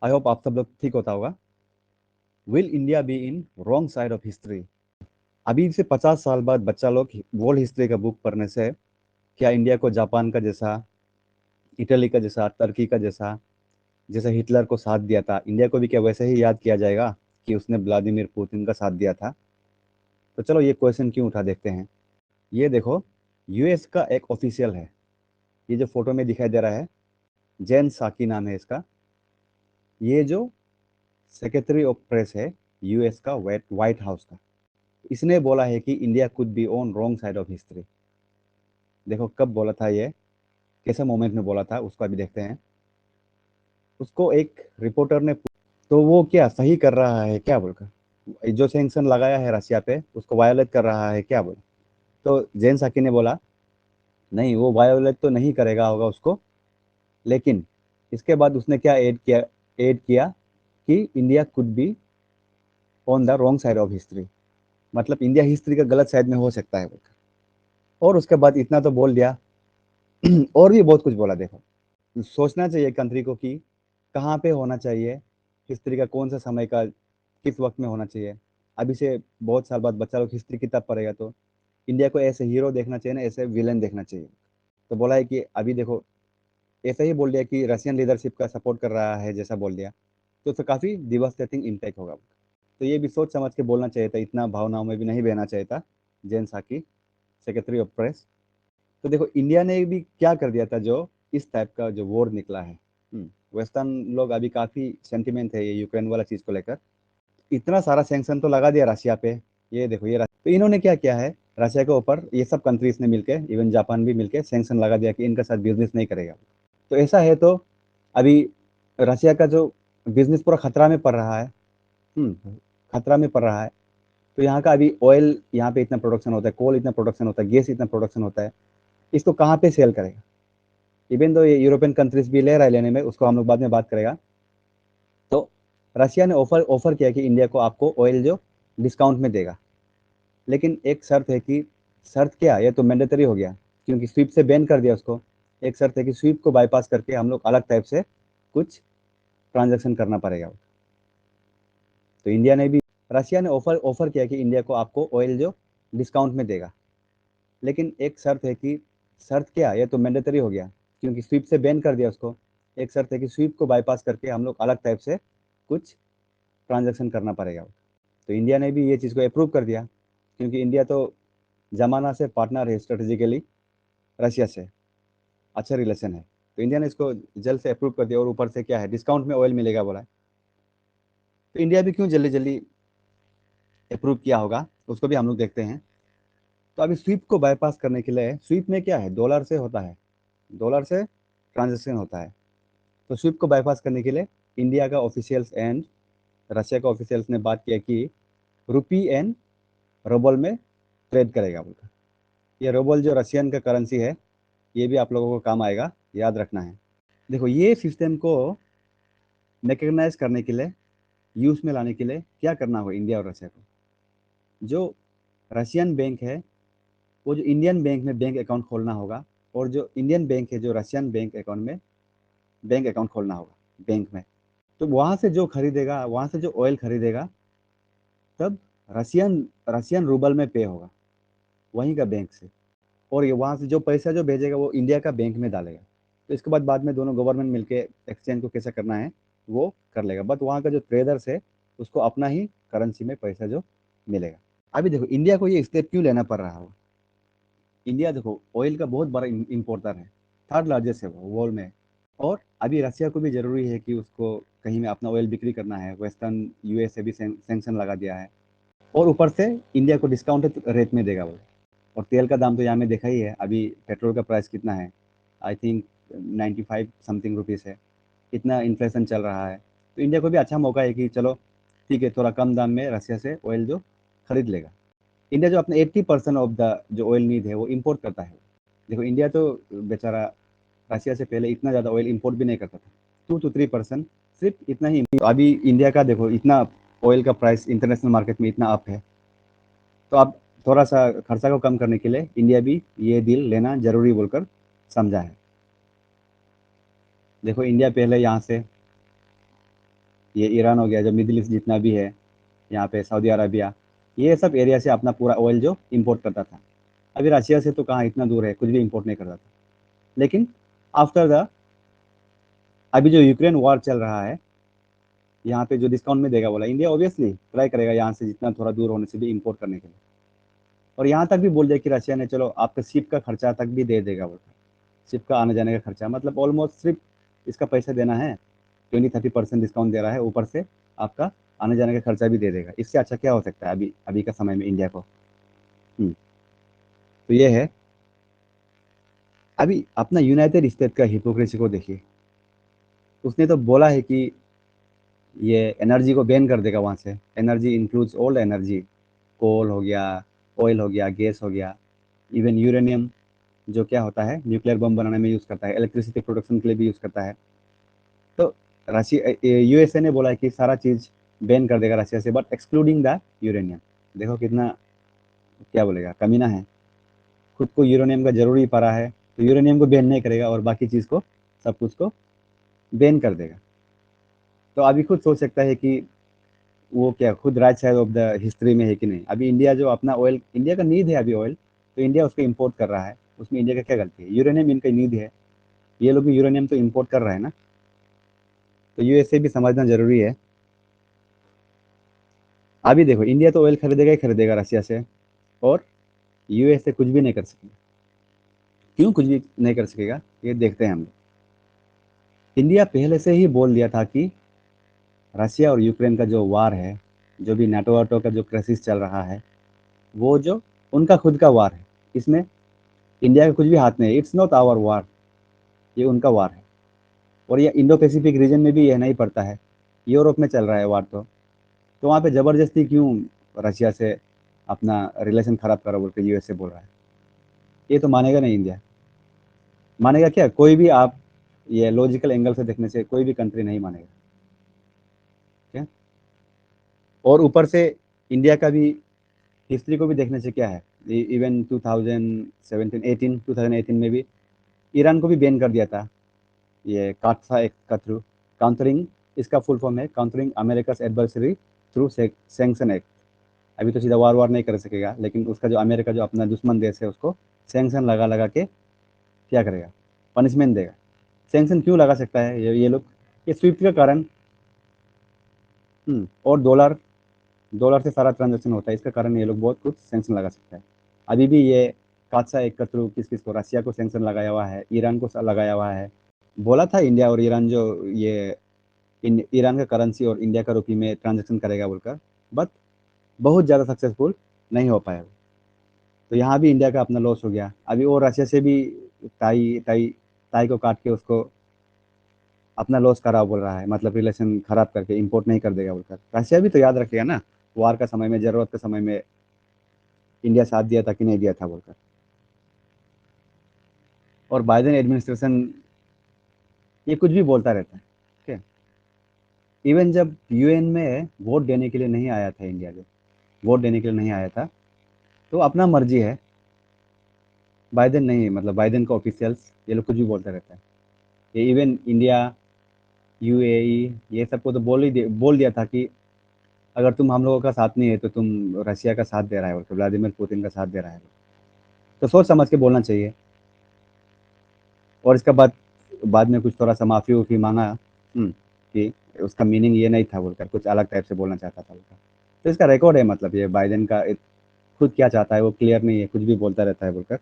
I hope आप सब लोग ठीक होता होगा। Will India be in wrong side of history? अभी से 50 साल बाद बच्चा लोग वर्ल्ड हिस्ट्री का बुक पढ़ने से क्या इंडिया को जापान का जैसा, इटली का जैसा, तुर्की का जैसा, जैसे हिटलर को साथ दिया था, इंडिया को भी क्या वैसे ही याद किया जाएगा कि उसने व्लादिमीर पुतिन का साथ दिया था? तो चलो ये क्वेश्चन क्यों उठा देखते हैं। ये देखो, यूएस का एक ऑफिशियल है, ये जो फोटो में दिखाई दे रहा है, जेन साकी नाम है इसका। ये जो सेक्रेटरी ऑफ प्रेस है यूएस का, व्हाइट हाउस का, इसने बोला है कि India could be on wrong side of history. देखो कब बोला था ये, कैसे मोमेंट में बोला था, उसको अभी देखते हैं। उसको एक रिपोर्टर ने तो वो क्या सही कर रहा है क्या बोलकर, जो सैंक्शन लगाया है रशिया पे उसको वायोलेट कर रहा है क्या बोल। तो जेन साकी ने बोला नहीं, वो वायोलेट तो नहीं करेगा होगा उसको, लेकिन इसके बाद उसने क्या ऐड किया कि India could be on the wrong side of history, मतलब इंडिया हिस्ट्री का गलत साइड में हो सकता है बोलकर। और उसके बाद इतना तो बोल दिया, और भी बहुत कुछ बोला। देखो, सोचना चाहिए कंट्री को कि कहाँ पे होना चाहिए, हिस्ट्री का कौन सा समय का किस वक्त में होना चाहिए। अभी से बहुत साल बाद बच्चा लोग हिस्ट्री किताब पढ़ेगा तो इंडिया को ऐसे हीरो देखना चाहिए ना, ऐसे विलेन देखना चाहिए। तो बोला है कि अभी देखो, ऐसा ही बोल दिया कि रशियन लीडरशिप का सपोर्ट कर रहा है जैसा बोल दिया, तो उससे काफ़ी डिवास्टेटिंग इम्पैक्ट होगा। तो ये भी सोच समझ के बोलना चाहिए था, इतना भावनाओं में भी नहीं बहना चाहिए था। जेन साकी, सेक्रेटरी ऑफ प्रेस। तो देखो इंडिया ने भी क्या कर दिया था, जो इस टाइप का जो वॉर निकला है। वेस्टर्न लोग अभी काफ़ी सेंटिमेंट है ये यूक्रेन वाला चीज़ को लेकर, इतना सारा सैंक्शन तो लगा दिया रशिया पे। ये देखो ये तो इन्होंने क्या किया है, रशिया के ऊपर ये सब कंट्रीज ने मिलके, इवन जापान भी मिलके सैंक्शन लगा दिया कि इनके साथ बिजनेस नहीं करेगा। तो ऐसा है तो अभी रशिया का जो बिजनेस पूरा खतरा में पड़ रहा है। खतरा में पड़ रहा है। तो यहाँ का अभी ऑयल, यहाँ पे इतना प्रोडक्शन होता है, कोल इतना प्रोडक्शन होता है, गैस इतना प्रोडक्शन होता है, इसको कहाँ पे सेल करेगा। इवन तो ये यूरोपियन कंट्रीज भी ले रहा है लेने में, उसको हम लोग बाद में बात करेगा। तो रशिया ने ऑफर ऑफर किया कि इंडिया को आपको ऑयल जो डिस्काउंट में देगा, लेकिन एक शर्त है कि, शर्त क्या, ये तो मैंडेटरी हो गया क्योंकि स्वीप से बैन कर दिया उसको। एक शर्त है कि स्वीप को बाईपास करके हम लोग अलग टाइप से कुछ ट्रांजेक्शन करना पड़ेगा। तो इंडिया ने भी, रशिया ने ऑफर ऑफर किया कि इंडिया को आपको ऑयल जो डिस्काउंट में देगा, लेकिन एक शर्त है कि, शर्त क्या, ये तो मैंडेटरी हो गया क्योंकि स्वीप से बैन कर दिया उसको। एक शर्त है कि स्वीप को बाईपास करके हम लोग अलग टाइप से कुछ ट्रांजेक्शन करना पड़ेगा। तो इंडिया ने भी ये चीज़ को अप्रूव कर दिया क्योंकि इंडिया तो जमाना से पार्टनर है स्ट्रेटेजिकली, रशिया से अच्छा रिलेशन है। तो इंडिया ने इसको जल्द से अप्रूव कर दिया, और ऊपर से क्या है, डिस्काउंट में ऑयल मिलेगा बोला है। तो इंडिया भी क्यों जल्दी जल्दी अप्रूव किया होगा, उसको भी हम लोग देखते हैं। तो अभी स्वीप को बाईपास करने के लिए, स्वीप में क्या है, डॉलर से होता है, डॉलर से ट्रांजेक्शन होता है। तो स्विफ्ट को बाईपास करने के लिए इंडिया का ऑफिशियल्स एंड रशिया का ऑफिशियल्स ने बात किया कि रुपी एंड रूबल में ट्रेड करेगा बोलकर। ये रूबल जो रशियन का करेंसी है, ये भी आप लोगों को काम आएगा, याद रखना है। देखो ये सिस्टम को मैकेनाइज करने के लिए, यूज में लाने के लिए क्या करना होगा इंडिया और रशिया को। जो रशियन बैंक है, वो जो इंडियन बैंक में बैंक अकाउंट खोलना होगा, और जो इंडियन बैंक है जो रशियन बैंक अकाउंट में बैंक अकाउंट खोलना होगा बैंक में। तो वहां से जो खरीदेगा, वहां से जो ऑयल खरीदेगा, तब रशियन रशियन रूबल में पे होगा वहीं का बैंक से। और ये वहां से जो पैसा जो भेजेगा वो इंडिया का बैंक में डालेगा। तो इसके बाद में दोनों गवर्नमेंट मिलके एक्सचेंज को कैसे करना है वो कर लेगा, बट वहाँ का जो ट्रेडर्स है उसको अपना ही करेंसी में पैसा जो मिलेगा। अभी देखो इंडिया को ये स्टेप क्यों लेना पड़ रहा हो। इंडिया देखो ऑयल का बहुत बड़ा इम्पोर्टर है, थर्ड लार्जेस्ट है वो वर्ल्ड में। और अभी रशिया को भी जरूरी है कि उसको कहीं में अपना ऑयल बिक्री करना है, वेस्टर्न यूएस से भी सैंक्शन लगा दिया है, और ऊपर से इंडिया को डिस्काउंटेड रेट में देगा वो। और तेल का दाम तो यहाँ में देखा ही है, अभी पेट्रोल का प्राइस कितना है, आई थिंक 95 समथिंग रुपीज़ है, इतना इन्फ्लेशन चल रहा है। तो इंडिया को भी अच्छा मौका है कि चलो ठीक है, थोड़ा कम दाम में रशिया से ऑयल जो खरीद लेगा। इंडिया जो अपने 80% ऑफ द जो ऑयल नीड है वो इम्पोर्ट करता है। देखो इंडिया तो बेचारा रशिया से पहले इतना ज़्यादा ऑयल इम्पोर्ट भी नहीं करता था, 2 to 3%, सिर्फ इतना ही। अभी इंडिया का देखो इतना ऑयल का प्राइस इंटरनेशनल मार्केट में इतना अप है, तो अब थोड़ा सा खर्चा को कम करने के लिए इंडिया भी ये डील लेना जरूरी बोलकर समझा है। देखो इंडिया पहले यहाँ से ये ईरान हो गया, जो मिडिल ईस्ट जितना भी है, यहाँ पे सऊदी अरबिया, ये सब एरिया से अपना पूरा ऑयल जो इम्पोर्ट करता था। अभी रशिया से तो कहाँ, इतना दूर है, कुछ भी इम्पोर्ट नहीं करता था। लेकिन आफ्टर द अभी जो यूक्रेन वॉर चल रहा है, यहाँ पे जो डिस्काउंट में देगा बोला, इंडिया ऑब्वियसली ट्राई करेगा यहाँ से जितना थोड़ा दूर होने से भी इम्पोर्ट करने के लिए। और यहाँ तक भी बोल दिया कि रशिया ने चलो आपका शिप का खर्चा तक भी दे देगा बोलकर, शिप का आने जाने का खर्चा, मतलब ऑलमोस्ट सिर्फ इसका पैसा देना है, 20-30% डिस्काउंट दे रहा है, ऊपर से आपका आने जाने का खर्चा भी दे देगा। इससे अच्छा क्या हो सकता है अभी अभी का समय में इंडिया को। तो ये है। अभी अपना यूनाइटेड स्टेट का हिपोक्रेसी को देखिए, उसने तो बोला है कि ये एनर्जी को बैन कर देगा वहाँ से। एनर्जी इंक्लूड्स ऑल एनर्जी, कोल हो गया, ऑयल हो गया, गैस हो गया, इवन यूरेनियम, जो क्या होता है न्यूक्लियर बम बनाने में यूज़ करता है, इलेक्ट्रिसिटी प्रोडक्शन के लिए भी यूज़ करता है। तो रशिया, यूएसए ने बोला है कि सारा चीज़ बैन कर देगा रशिया से, बट एक्सक्लूडिंग द यूरेनियम। देखो कितना, क्या बोलेगा, कमीना है। खुद को यूरेनियम का जरूरी पड़ा है तो यूरेनियम को बैन नहीं करेगा और बाकी चीज़ को, सब कुछ को बैन कर देगा। तो अभी खुद सोच सकता है कि वो क्या खुद right side of the history में है कि नहीं। अभी इंडिया जो अपना ऑयल, इंडिया का नीड है अभी ऑयल, तो इंडिया उसको इंपोर्ट कर रहा है, उसमें इंडिया का क्या गलती है। यूरेनियम इनका नीड है, ये लोग भी यूरेनियम तो इंपोर्ट कर रहे हैं ना। तो यूएसए भी समझना जरूरी है। अभी देखो, इंडिया तो ऑयल खरीदेगा ही खरीदेगा रशिया से, और यूएसए कुछ भी नहीं कर सकेगा। क्यों कुछ भी नहीं कर सकेगा, ये देखते हैं हम लोग। इंडिया पहले से ही बोल दिया था कि रशिया और यूक्रेन का जो वार है, जो भी नाटो वाटो का जो क्राइसिस चल रहा है, वो जो उनका खुद का वार है, इसमें इंडिया का कुछ भी हाथ नहीं है। इट्स नॉट आवर वार, ये उनका वार है। और ये इंडो पैसिफिक रीजन में भी यह नहीं पड़ता है, यूरोप में चल रहा है वार। तो वहाँ पे जबरदस्ती क्यों रशिया से अपना रिलेशन खराब करो बोल के यूएसए बोल रहा है। ये तो मानेगा नहीं इंडिया। मानेगा क्या कोई भी, आप ये लॉजिकल एंगल से देखने से कोई भी कंट्री नहीं मानेगा। क्या, और ऊपर से इंडिया का भी हिस्ट्री को भी देखने से क्या है, इवन 2018 में भी ईरान को भी बैन कर दिया था, ये काटसा एक्ट का थ्रू। काउंटरिंग, इसका फुल फॉर्म है countering America's adversary through sanction act. अभी तो सीधा वार वार नहीं कर सकेगा, लेकिन उसका जो अमेरिका जो अपना दुश्मन देश है उसको सैंक्शन लगा लगा के क्या करेगा, पनिशमेंट देगा। सैंक्शन क्यों लगा सकता है ये लोग, ये स्विफ्ट का कारण। और डॉलर, डॉलर से सारा ट्रांजेक्शन होता है, इसका कारण ये लोग बहुत कुछ सैंक्शन लगा सकता है। अभी भी ये कादसा एक के थ्रू किस किस को, रशिया को सैंक्शन लगाया हुआ है, ईरान को लगाया हुआ है। बोला था इंडिया और ईरान जो ये ईरान का करेंसी और इंडिया का रुपये में ट्रांजेक्शन करेगा बोलकर, बट बहुत ज़्यादा सक्सेसफुल नहीं हो पाया। तो यहाँ भी इंडिया का अपना लॉस हो गया। अभी वो रशिया से भी ताई ताई ताई को काट के उसको अपना लॉस करा बोल रहा है, मतलब रिलेशन खराब करके इंपोर्ट नहीं कर देगा बोलकर। रशिया भी तो याद रखेगा ना, वार का समय में, जरूरत के समय में इंडिया साथ दिया था कि नहीं दिया था बोलकर। और बाइडेन एडमिनिस्ट्रेशन ये कुछ भी बोलता रहता है। ठीक है, इवन जब यूएन में वोट देने के लिए नहीं आया था इंडिया, जो वोट देने के लिए नहीं आया था, तो अपना मर्जी है। बाइडेन नहीं, मतलब बाइडेन का ऑफिशियल्स ये लोग कुछ भी बोलता रहता है। ये इवन इंडिया, यूएई, ये सबको तो बोल दिया था कि अगर तुम हम लोगों का साथ नहीं है तो तुम रशिया का साथ दे रहा है, तो व्लादिमीर पुतिन का साथ दे रहा है। तो सोच समझ के बोलना चाहिए। और इसके बाद में कुछ थोड़ा सा माफ़ी उफ़ी मांगा, कि उसका मीनिंग ये नहीं था बोलकर, कुछ अलग टाइप से बोलना चाहता था बोलकर। तो इसका रिकॉर्ड है, मतलब ये बाइडेन का खुद क्या चाहता है वो क्लियर नहीं है, कुछ भी बोलता रहता है बोलकर।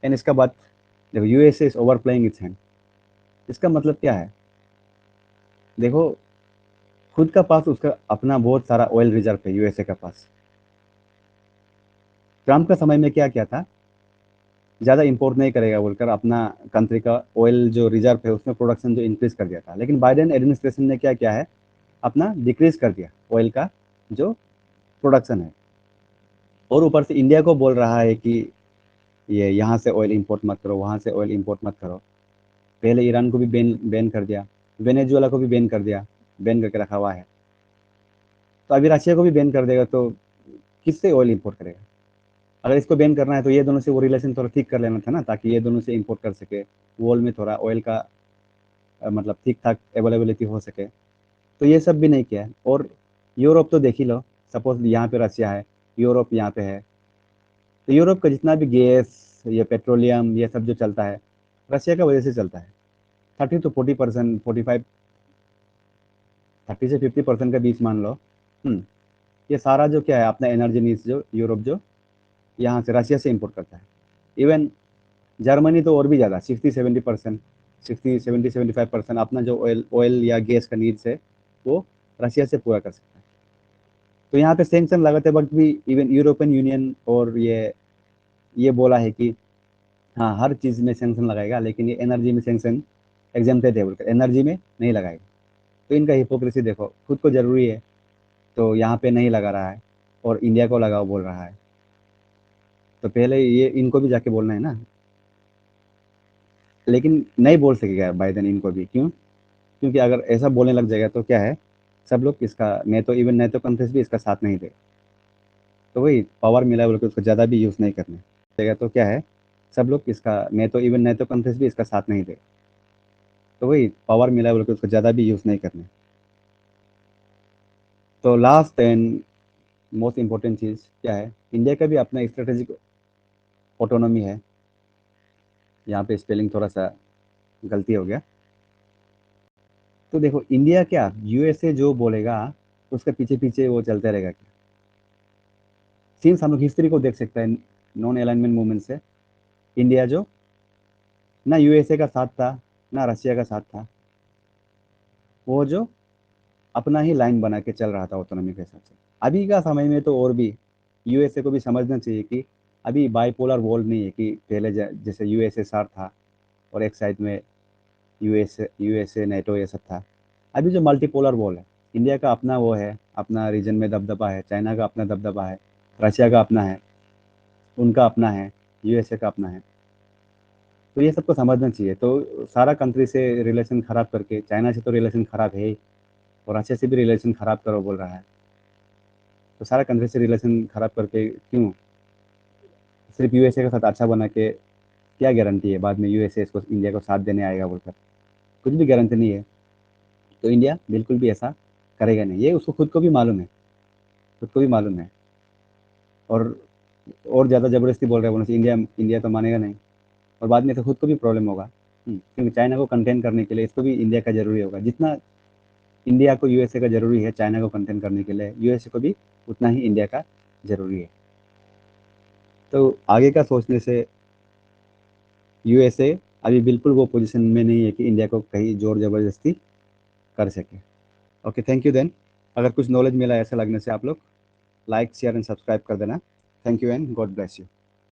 एंड इसका बाद देखो, USA is over playing it's hand. इसका मतलब क्या है, देखो खुद का पास उसका अपना बहुत सारा ऑयल रिजर्व है यूएसए का पास। ट्रम्प का समय में क्या क्या था, ज़्यादा इंपोर्ट नहीं करेगा बोलकर अपना कंट्री का ऑयल जो रिजर्व है उसमें प्रोडक्शन जो इंक्रीज कर दिया था। लेकिन बाइडेन एडमिनिस्ट्रेशन ने क्या किया है, अपना डिक्रीज कर दिया ऑयल का जो प्रोडक्शन है। और ऊपर से इंडिया को बोल रहा है कि ये यहाँ से ऑयल इंपोर्ट मत करो, वहाँ से ऑयल इंपोर्ट मत करो। पहले ईरान को भी बैन बैन कर दिया, वेनेजुएला को भी बैन कर दिया, बैन करके रखा हुआ है। तो अभी रशिया को भी बैन कर देगा, तो किससे ऑयल इंपोर्ट करेगा। अगर इसको बैन करना है तो ये दोनों से वो रिलेशन थोड़ा ठीक कर लेना था ना, ताकि ये दोनों से इंपोर्ट कर सके, वर्ल्ड में थोड़ा ऑयल का मतलब ठीक ठाक अवेलेबिलिटी हो सके, तो ये सब भी नहीं किया है। और यूरोप तो देख ही लो, सपोज यहाँ पे रशिया है, यूरोप यहाँ पे है, तो यूरोप का जितना भी गैस, ये पेट्रोलियम, ये सब जो चलता है, रशिया का वजह से चलता है। 30 to 40%, 45, 30 से 50% के बीच मान लो। ये सारा जो क्या है अपना एनर्जी नीड्स जो यूरोप जो यहाँ से रशिया से इंपोर्ट करता है। इवन जर्मनी तो और भी ज़्यादा, 60-70%, 60-70-75% अपना जो ऑयल ऑयल या गैस का नीड्स है वो रशिया से पूरा कर सकता है। तो यहाँ पे सैंक्शन लगाते वक्त भी इवन यूरोपियन यूनियन और ये बोला है कि हाँ हर चीज़ में सैंक्शन लगाएगा, लेकिन ये एनर्जी में सैंक्शन एग्जाम्प्टेड है बोलकर, एनर्जी में नहीं लगाएगा। तो इनका हिपोक्रेसी देखो, खुद को जरूरी है तो यहाँ पे नहीं लगा रहा है और इंडिया को लगाओ बोल रहा है। तो पहले ये इनको भी जाके बोलना है ना, लेकिन नहीं बोल सकेगा बाइडेन इनको भी। क्यों? क्योंकि अगर ऐसा बोलने लग जाएगा तो क्या है, सब लोग इसका नेटो, इवन नेटो कंट्रीज भी इसका साथ नहीं दे। तो वही पावर मिला बोल के उसको ज़्यादा भी यूज़ नहीं करने देगा, तो क्या है, सब लोग इसका नेटो, इवन नेटो कंट्रीज भी इसका साथ नहीं दे। तो वही पावर मिला बोल के उसको ज़्यादा भी यूज़ नहीं करने। तो लास्ट एंड मोस्ट इम्पोर्टेंट चीज़ क्या है, इंडिया का भी अपना स्ट्रेटेजिक ऑटोनॉमी है। यहाँ पे स्पेलिंग थोड़ा सा गलती हो गया। तो देखो इंडिया क्या, यूएसए जो बोलेगा उसके पीछे पीछे वो चलते रहेगा क्या? सिंस हम लोग हिस्ट्री को देख सकते हैं, नॉन अलाइनमेंट मूवमेंट से इंडिया जो ना यूएसए का साथ था ना रशिया का साथ था, वो जो अपना ही लाइन बना के चल रहा था ऑटोनॉमी के हिसाब से। अभी का समय में तो और भी यूएसए को भी समझना चाहिए कि अभी बाइपोलर वर्ल्ड नहीं है कि पहले जैसे यूएसएसआर था और एक साइड में यूएसए नेटो ये सब था। अभी जो मल्टीपोलर वर्ल्ड है, इंडिया का अपना वो है, अपना रीजन में दबदबा है, चाइना का अपना दबदबा है, रशिया का अपना है, उनका अपना है, यूएसए का अपना है। तो ये सबको समझना चाहिए। तो सारा कंट्री से रिलेशन खराब करके, चाइना से तो रिलेशन खराब है ही, और रशिया से भी रिलेशन खराब करो बोल रहा है। तो सारा कंट्री से रिलेशन खराब करके क्यों, सिर्फ यूएसए के साथ अच्छा बना के क्या गारंटी है बाद में यूएसए इसको इंडिया को साथ देने आएगा बोलकर? कुछ भी गारंटी नहीं है। तो इंडिया बिल्कुल भी ऐसा करेगा नहीं, ये उसको खुद को भी मालूम है, खुद को भी मालूम है। और और ज़्यादा ज़बरदस्ती बोल रहे हैं बोलने से इंडिया इंडिया तो मानेगा नहीं, और बाद में तो खुद को भी प्रॉब्लम होगा। क्योंकि चाइना को कंटेन करने के लिए इसको भी इंडिया का ज़रूरी होगा। जितना इंडिया को यूएसए का ज़रूरी है चाइना को कंटेन करने के लिए, यूएसए को भी उतना ही इंडिया का ज़रूरी है। तो आगे का सोचने से यूएसए अभी बिल्कुल वो पोजीशन में नहीं है कि इंडिया को कहीं जोर ज़बरदस्ती कर सके। Okay, thank you then. अगर कुछ नॉलेज मिला ऐसा लगने से आप लोग लाइक शेयर एंड सब्सक्राइब कर देना। Thank you and God bless you.